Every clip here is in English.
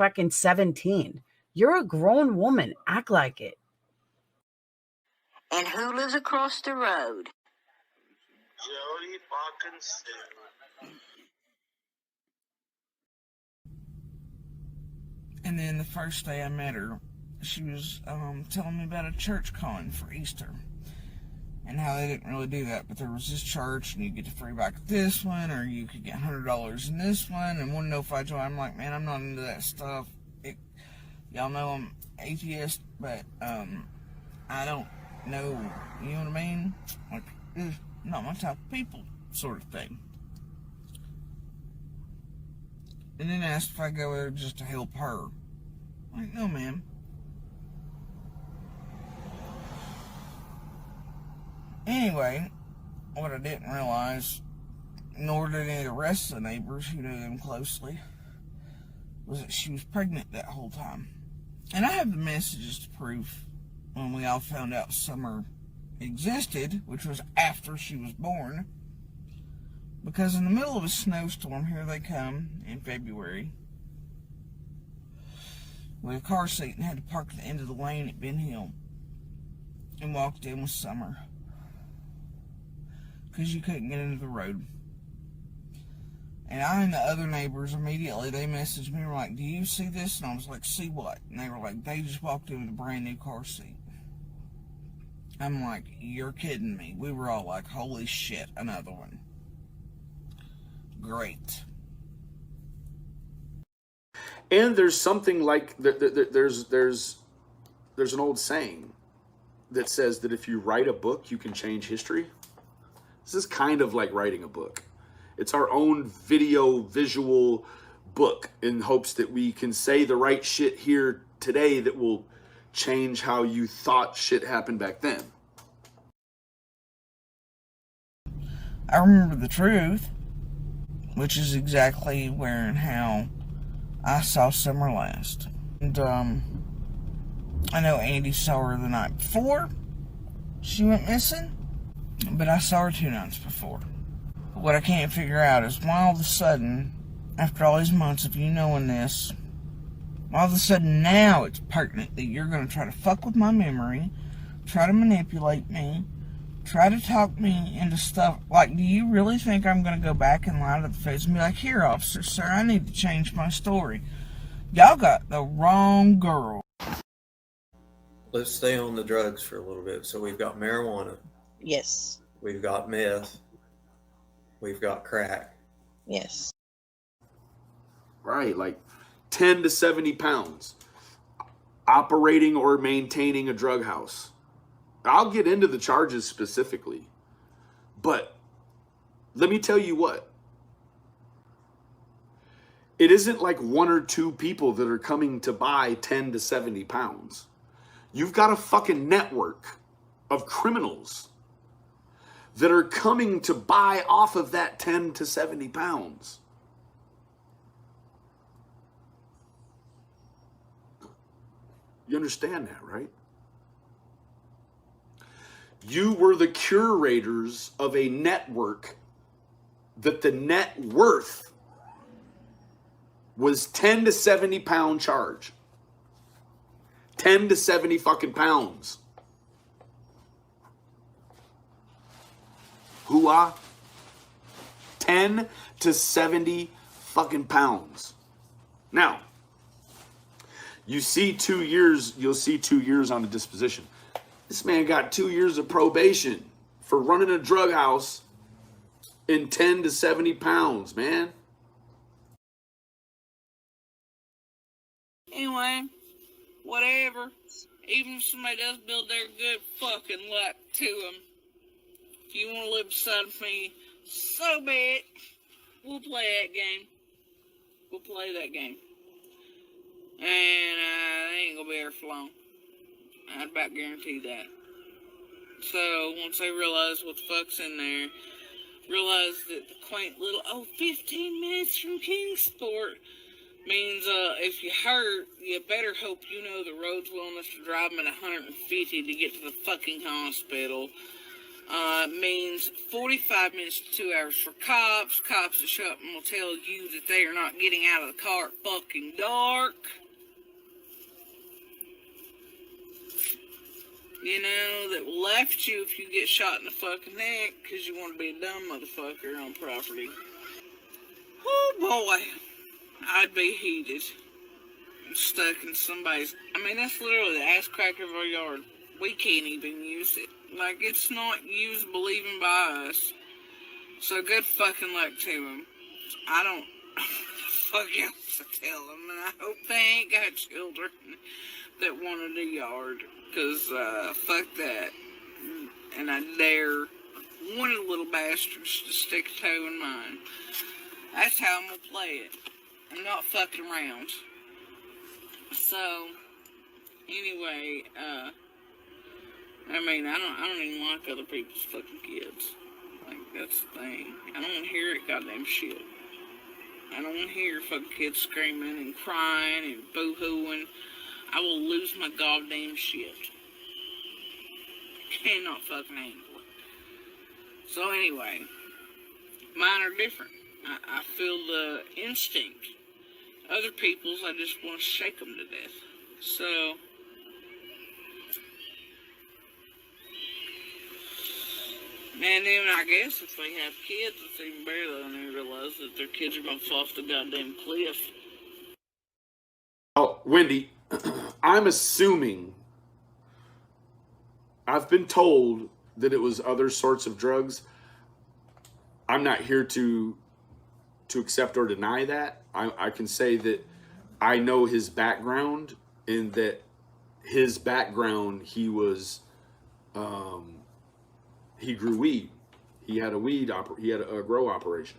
fucking 17. You're a grown woman. Act like it. And who lives across the road? JodiFuckinSue. And then the first day I met her, she was telling me about a church con for Easter. And how they didn't really do that, but there was this church, and you get the free back at this one, or you could get $100 in this one, and wouldn't know if I joined. I'm like, man, I'm not into that stuff. Y'all know I'm atheist, but I don't know, you know what I mean? Like, not my type of people, sort of thing. And then asked if I go there just to help her. I'm like, no, ma'am. Anyway, what I didn't realize, nor did any of the rest of the neighbors who knew them closely, was that she was pregnant that whole time. And I have the messages to prove when we all found out Summer existed, which was after she was born. Because in the middle of a snowstorm, here they come in February with a car seat and had to park at the end of the lane at Ben Hill and walked in with Summer. Because you couldn't get into the road. And I and the other neighbors immediately, they messaged me and were like, do you see this? And I was like, see what? And they were like, they just walked in with a brand new car seat. I'm like, you're kidding me. We were all like, holy shit, another one. Great. And there's something like, there's an old saying that says that if you write a book, you can change history. This is kind of like writing a book. It's our own visual book in hopes that we can say the right shit here today that will change how you thought shit happened back then. I remember the truth, which is exactly where and how I saw Summer last. And I know Andy saw her the night before she went missing, but I saw her 2 nights before. But what I can't figure out is why all of a sudden, after all these months of you knowing this, all of a sudden now it's pertinent that you're going to try to fuck with my memory, try to manipulate me, try to talk me into stuff. Like, do you really think I'm going to go back and lie to the face and be like, here, officer, sir, I need to change my story? Y'all got the wrong girl. Let's stay on the drugs for a little bit. So we've got marijuana. Yes. We've got meth. We've got crack. Yes. Right, like 10 to 70 pounds. Operating or maintaining a drug house. I'll get into the charges specifically. But let me tell you what. It isn't like 1 or 2 people that are coming to buy 10 to 70 pounds. You've got a fucking network of criminals that are coming to buy off of that 10 to 70 pounds. You understand that, right? You were the curators of a network that the net worth was 10 to 70 pound charge. 10 to 70 fucking pounds. Hoo-ah. 10 to 70 fucking pounds. Now, you see 2 years, you'll see 2 years on the disposition. This man got 2 years of probation for running a drug house in 10 to 70 pounds, man. Anyway, whatever. Even if somebody does build their good fucking luck to them, if you want to live beside me, so be it. We'll play that game. We'll play that game. And they ain't gonna be there for long. I'd about guarantee that. So, once they realize what the fuck's in there, realize that the quaint little, 15 minutes from Kingsport means if you hurt, you better hope you know the road's willing us to drive them at 150 to get to the fucking hospital. Means 45 minutes to 2 hours for cops. Cops that show up and will tell you that they are not getting out of the car at fucking dark. You know, that left you if you get shot in the fucking neck because you want to be a dumb motherfucker on property. Oh boy, I'd be heated. Stuck in somebody's, I mean, that's literally the ass cracker of our yard. We can't even use it. Like, it's not usable even by us. So good fucking luck to them. I don't fuck else to tell them, and I hope they ain't got children that wanted a yard, because fuck that. And I dare one of the little bastards to stick a toe in mine. That's how I'm gonna play it. I'm not fucking around. So, anyway, I mean, I don't even like other people's fucking kids. Like, that's the thing. I don't want to hear it goddamn shit. I don't want to hear fucking kids screaming and crying and boo-hooing. I will lose my goddamn shit. Cannot fucking handle it. So anyway, mine are different. I feel the instinct. Other people's, I just want to shake them to death. So, and then I guess if they have kids, it's even better than they realize that their kids are going to fall off the goddamn cliff. Oh, Wendy, I'm assuming, I've been told that it was other sorts of drugs. I'm not here to accept or deny that. I can say that I know his background, and that his background, he was, he grew weed. He had a grow operation.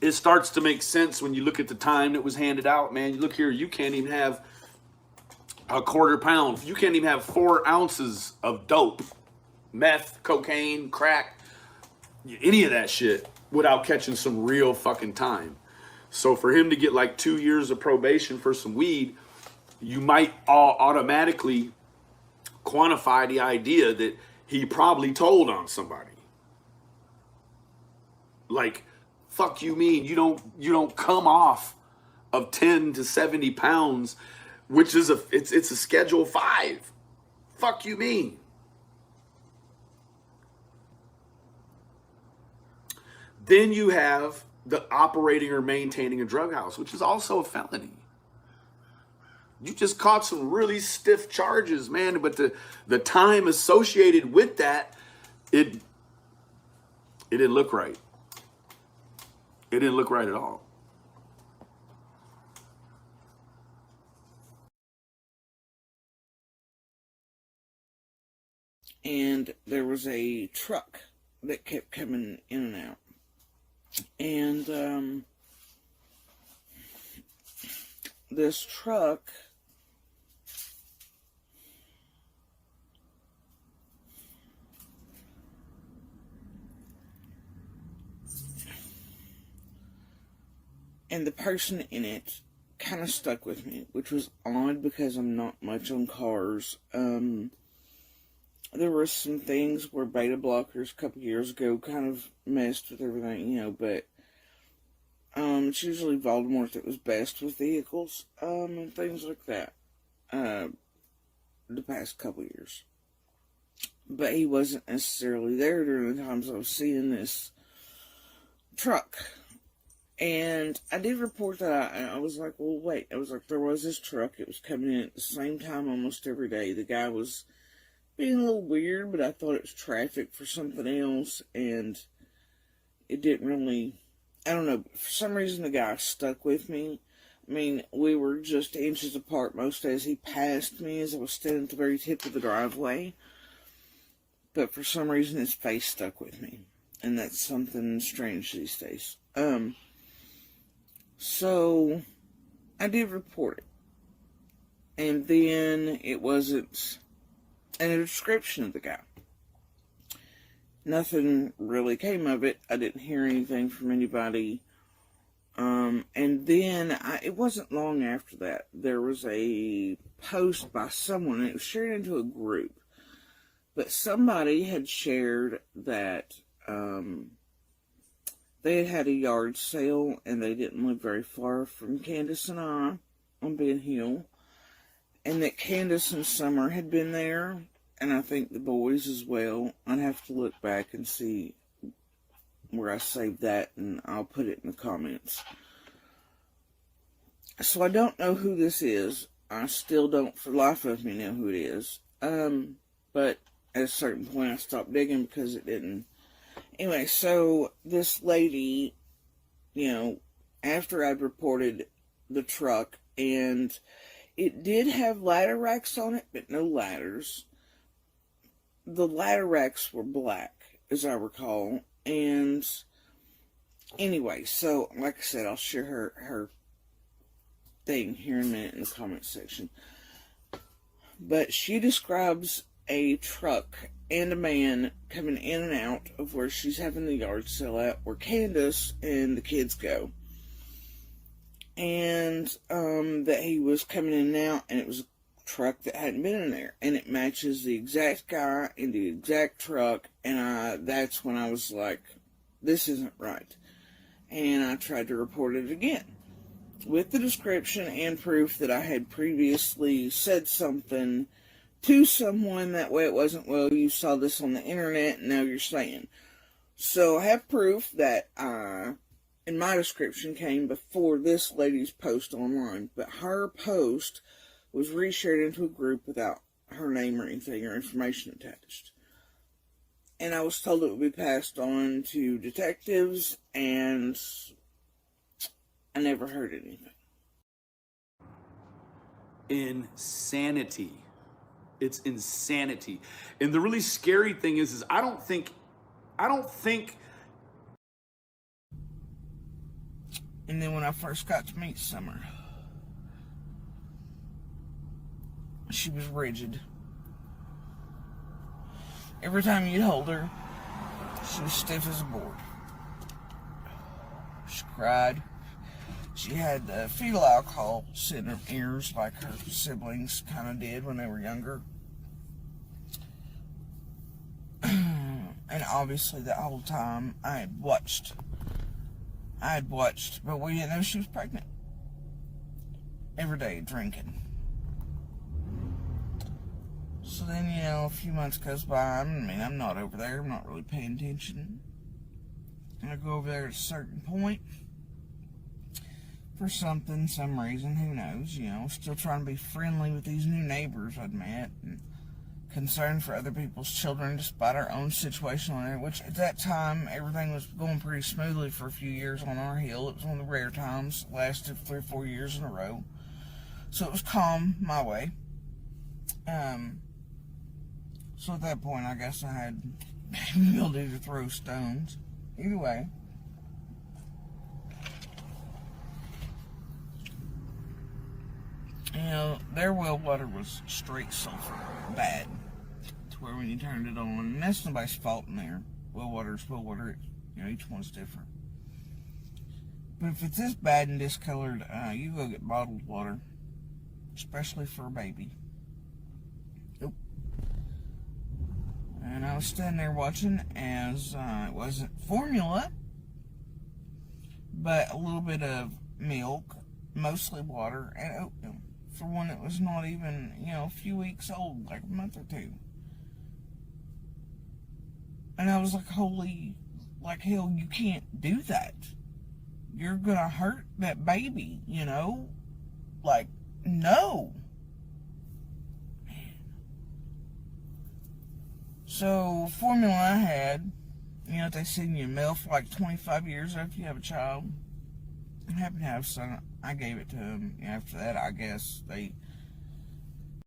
It starts to make sense when you look at the time that was handed out, man. You look here, you can't even have a quarter pound. You can't even have 4 ounces of dope, meth, cocaine, crack, any of that shit without catching some real fucking time. So for him to get like 2 years of probation for some weed, you might automatically quantify the idea that he probably told on somebody. Like, fuck you mean you don't come off of 10 to 70 pounds, which is it's a Schedule 5. Fuck you mean. Then you have the operating or maintaining a drug house, which is also a felony. You just caught some really stiff charges, man, but the time associated with that, it didn't look right. It didn't look right at all. And there was a truck that kept coming in and out. And this truck and the person in it kind of stuck with me, which was odd because I'm not much on cars. There were some things where beta blockers a couple years ago kind of messed with everything, you know, but it's usually Voldemort that was best with vehicles, and things like that, the past couple years. But he wasn't necessarily there during the times I was seeing this truck. And I did report that. I was like, well, wait. I was like, there was this truck. It was coming in at the same time almost every day. The guy was being a little weird, but I thought it was traffic for something else. And it didn't really, I don't know. For some reason, the guy stuck with me. I mean, we were just inches apart most days. He passed me as I was standing at the very tip of the driveway. But for some reason, his face stuck with me. And that's something strange these days. So, I did report it. And then it wasn't a description of the guy. Nothing really came of it. I didn't hear anything from anybody. And then, it wasn't long after that, there was a post by someone, and it was shared into a group. But somebody had shared that they had a yard sale, and they didn't live very far from Candace and I on Ben Hill, and that Candace and Summer had been there, and I think the boys as well. I'd have to look back and see where I saved that, and I'll put it in the comments. So I don't know who this is. I still don't for the life of me know who it is. But at a certain point I stopped digging because it didn't. Anyway, so this lady, after I'd reported the truck, and it did have ladder racks on it, but no ladders. The ladder racks were black, as I recall. And anyway, so like I said, I'll share her thing here in a minute in the comment section. But she describes a truck and a man coming in and out of where she's having the yard sale at, where Candace and the kids go. And that he was coming in and out, and it was a truck that hadn't been in there. And it matches the exact guy in the exact truck. And that's when I was like, this isn't right. And I tried to report it again, with the description and proof that I had previously said something to someone. That way it wasn't, well, you saw this on the internet and now you're saying. So I have proof that in my description came before this lady's post online, but her post was reshared into a group without her name or anything or information attached. And I was told it would be passed on to detectives, and I never heard anything. Insanity. It's insanity. And the really scary thing is I don't think. And then when I first got to meet Summer, she was rigid. Every time you'd hold her, she was stiff as a board. She cried. She had fetal alcohol sit in her ears like her siblings kind of did when they were younger. And obviously that whole time I had watched, but we didn't know she was pregnant. Every day drinking. So then, a few months goes by. I'm not over there. I'm not really paying attention. And I go over there at a certain point for some reason, who knows, still trying to be friendly with these new neighbors I'd met, and concerned for other people's children despite our own situation on there, which at that time, everything was going pretty smoothly for a few years on our hill. It was one of the rare times, lasted 3 or 4 years in a row. So it was calm my way. So at that point, I guess I had the ability to throw stones. Either way, their well water was straight sulfur, bad, to where when you turned it on, and that's nobody's fault in there. Well water's well water. Each one's different. But if it's this bad and discolored, you go get bottled water, especially for a baby. Nope. And I was standing there watching as it wasn't formula, but a little bit of milk, mostly water, and oatmeal for one that was not even, a few weeks old, like a month or two. And I was like, holy, like hell, you can't do that. You're gonna hurt that baby, Like, no. So, formula I had, they send you mail for like 25 years after you have a child. I happen to have a son. I gave it to him. After that, I guess they